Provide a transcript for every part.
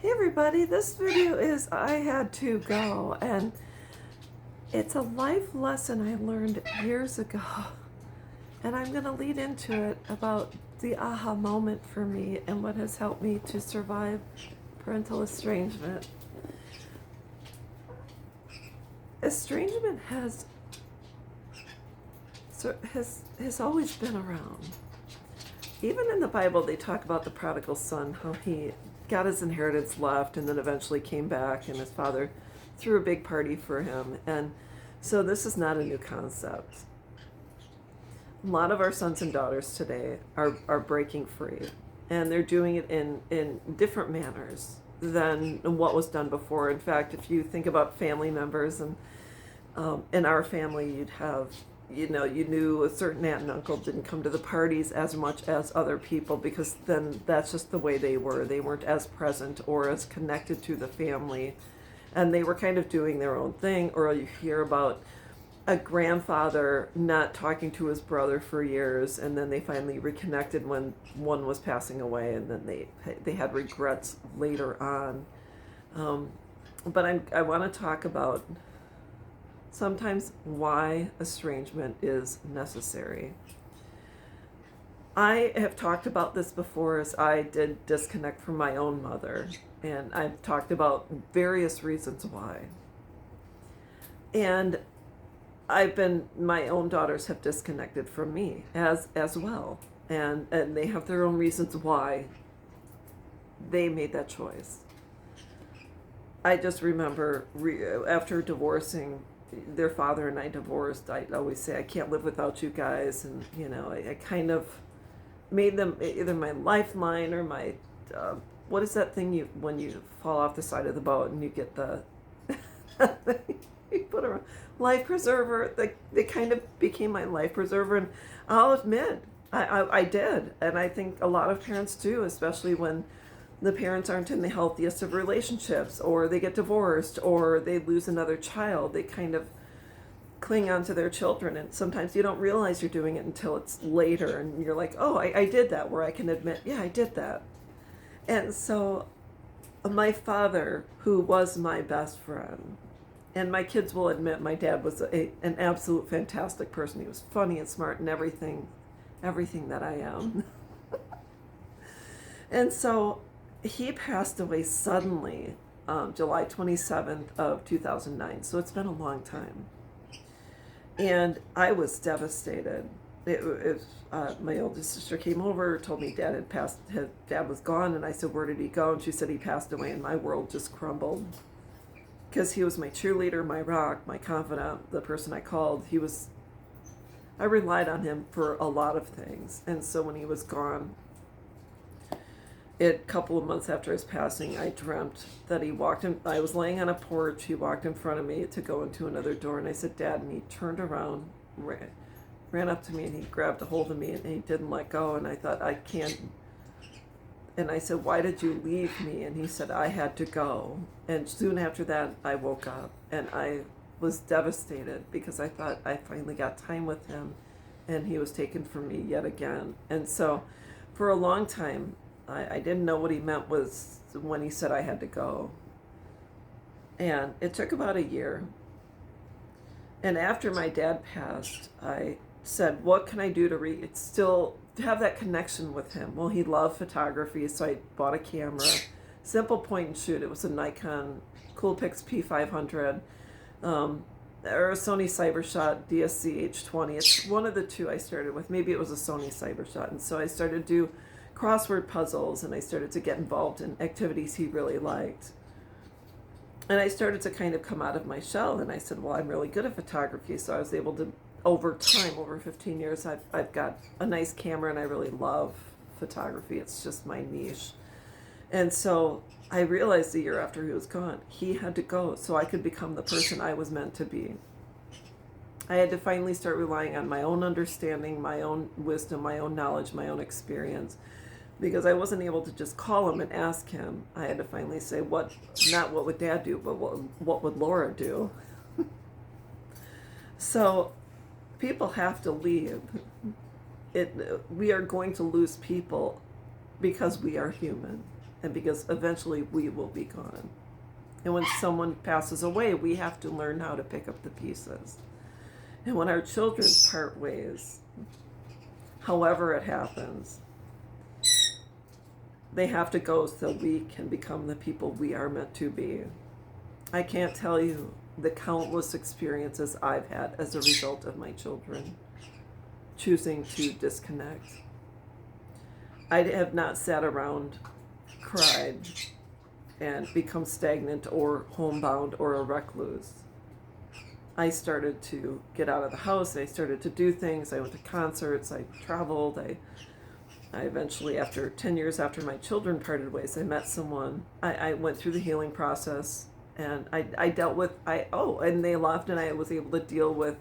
Hey everybody, this video is I had to go, and it's a life lesson I learned years ago, and I'm going to lead into it about the aha moment for me and what has helped me to survive parental estrangement. Estrangement has always been around. Even in the Bible, they talk about the prodigal son, how he got his inheritance left and then eventually came back, and his father threw a big party for him. And so this is not a new concept. A lot of our sons and daughters today are breaking free, and they're doing it in different manners than what was done before. In fact, if you think about family members, and in our family, you'd have, you knew a certain aunt and uncle didn't come to the parties as much as other people, because then that's just the way they were. They weren't as present or as connected to the family, and they were kind of doing their own thing. Or you hear about a grandfather not talking to his brother for years, and then they finally reconnected when one was passing away, and then they had regrets later on. But I want to talk about sometimes why estrangement is necessary. I have talked about this before, as I did disconnect from my own mother, and I've talked about various reasons why. And my own daughters have disconnected from me as well. And they have their own reasons why they made that choice. I just remember after divorcing, their father and I divorced, I always say, I can't live without you guys. And, I kind of made them either my lifeline or my, what is that thing when you fall off the side of the boat and you get the, you put a life preserver. They kind of became my life preserver. And I'll admit, I did. And I think a lot of parents do, especially when the parents aren't in the healthiest of relationships, or they get divorced, or they lose another child. They kind of cling on to their children, and sometimes you don't realize you're doing it until it's later, and you're like, oh, I did that, where I can admit, yeah, I did that. And so my father, who was my best friend, and my kids will admit my dad was an absolute fantastic person. He was funny and smart and everything that I am. And so he passed away suddenly, July 27th of 2009. So it's been a long time. And I was devastated. My oldest sister came over, told me Dad had passed, his dad was gone, and I said, where did he go? And she said he passed away, and my world just crumbled. Because he was my cheerleader, my rock, my confidant, the person I called. I relied on him for a lot of things. And so when he was gone, a couple of months after his passing, I dreamt that he walked in. I was laying on a porch. He walked in front of me to go into another door, and I said, Dad, and he turned around, ran up to me, and he grabbed a hold of me, and he didn't let go. And I thought, I can't. And I said, why did you leave me? And he said, I had to go. And soon after that, I woke up, and I was devastated, because I thought I finally got time with him, and he was taken from me yet again. And so for a long time, I didn't know what he meant was when he said I had to go. And it took about a year. And after my dad passed, I said, what can I do to still have that connection with him? Well, he loved photography, so I bought a camera, simple point and shoot. It was a Nikon Coolpix P500, or a Sony CyberShot DSC H20. It's one of the two I started with. Maybe it was a Sony CyberShot. And so I started to do crossword puzzles, and I started to get involved in activities he really liked. And I started to kind of come out of my shell, and I said, well, I'm really good at photography. So I was able to, over time, over 15 years, I've got a nice camera, and I really love photography. It's just my niche. And so I realized the year after he was gone, he had to go so I could become the person I was meant to be. I had to finally start relying on my own understanding, my own wisdom, my own knowledge, my own experience, because I wasn't able to just call him and ask him. I had to finally say, not what would Dad do, but what would Laura do? So people have to leave. We are going to lose people because we are human and because eventually we will be gone. And when someone passes away, we have to learn how to pick up the pieces. And when our children part ways, however it happens, they have to go so we can become the people we are meant to be. I can't tell you the countless experiences I've had as a result of my children choosing to disconnect. I have not sat around, cried, and become stagnant or homebound or a recluse. I started to get out of the house. I started to do things. I went to concerts. I traveled. I eventually, after 10 years after my children parted ways, I met someone. I went through the healing process, and I dealt with, and they left, and I was able to deal with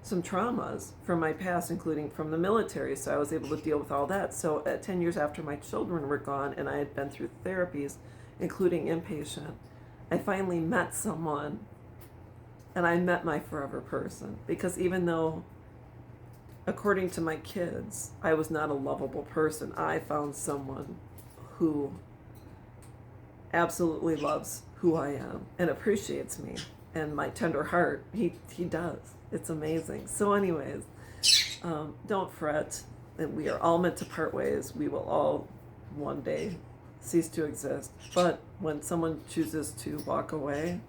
some traumas from my past, including from the military. So I was able to deal with all that. So 10 years after my children were gone, and I had been through therapies, including inpatient, I finally met someone, and I met my forever person. Because even though, according to my kids, I was not a lovable person, I found someone who absolutely loves who I am and appreciates me and my tender heart. He does. It's amazing. So anyways, don't fret. And we are all meant to part ways. We will all one day cease to exist. But when someone chooses to walk away,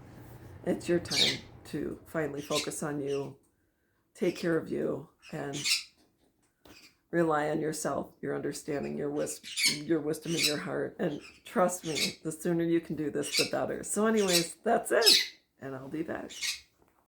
it's your time to finally focus on you, take care of you, and rely on yourself, your understanding, your wisdom in your heart. And trust me, the sooner you can do this, the better. So anyways, that's it. And I'll be back.